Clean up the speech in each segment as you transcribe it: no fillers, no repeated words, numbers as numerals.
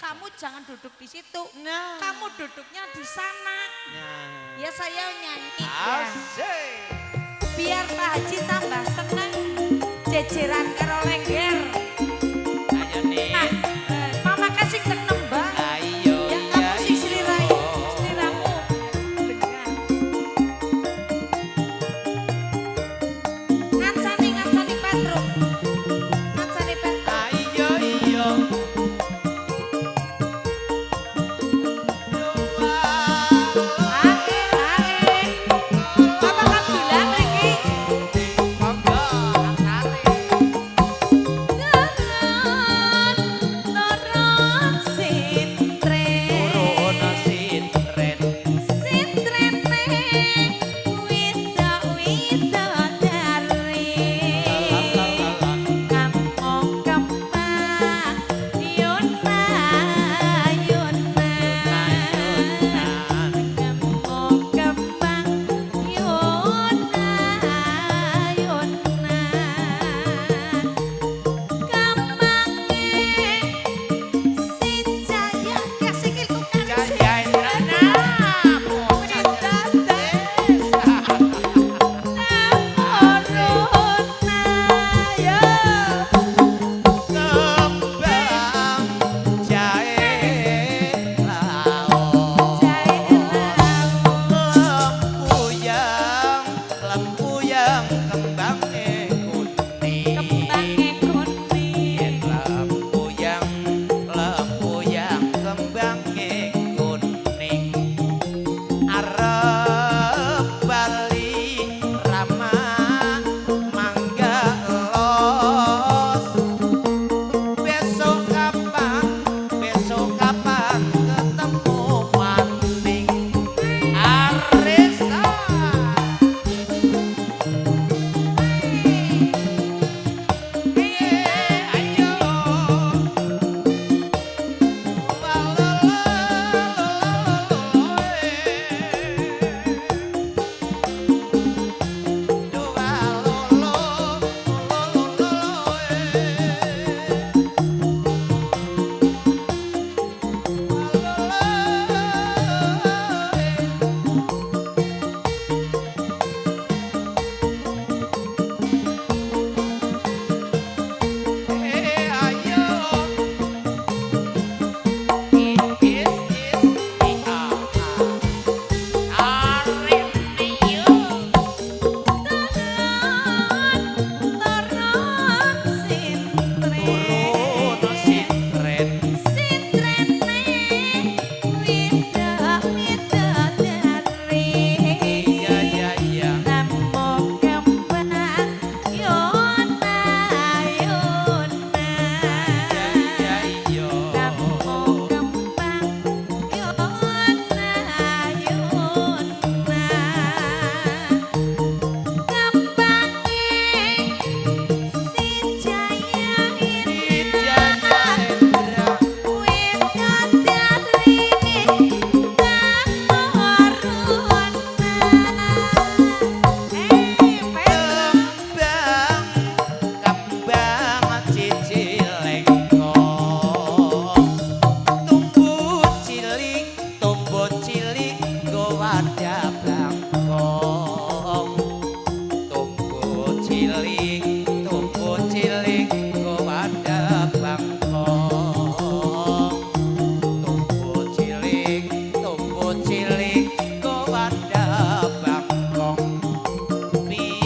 kamu jangan duduk di situ. Nah. Kamu duduknya di sana. Nah. Ya saya nyanyi. Asik. Biar Pak Haji tambah seneng. Jejeran karo lengger. Ayo nih. Nah, mama kasih tek nembang. Ayo. Ya kamu sih selirai. Seliramu. Beneran. Ngancani Petruk. Ngancani Petruk. Ayo iyo. Ae, ae. Apa kan bilang lagi? Monggo kare. Turun sintren. Turun sintren. Sintrene wida dari kampung kembang Yuna Yuna kampung kembang Yuna Yuna kembangnya si jaya kasikilku kan Jaya Indrana. Kembang jahe laut. Lempuyang kembangnya kuning. Lempuyang kembangnya kuning. Arep bali rama mangga los. Besok kapan ketemu maning. Arista. Ayo.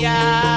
Yeah.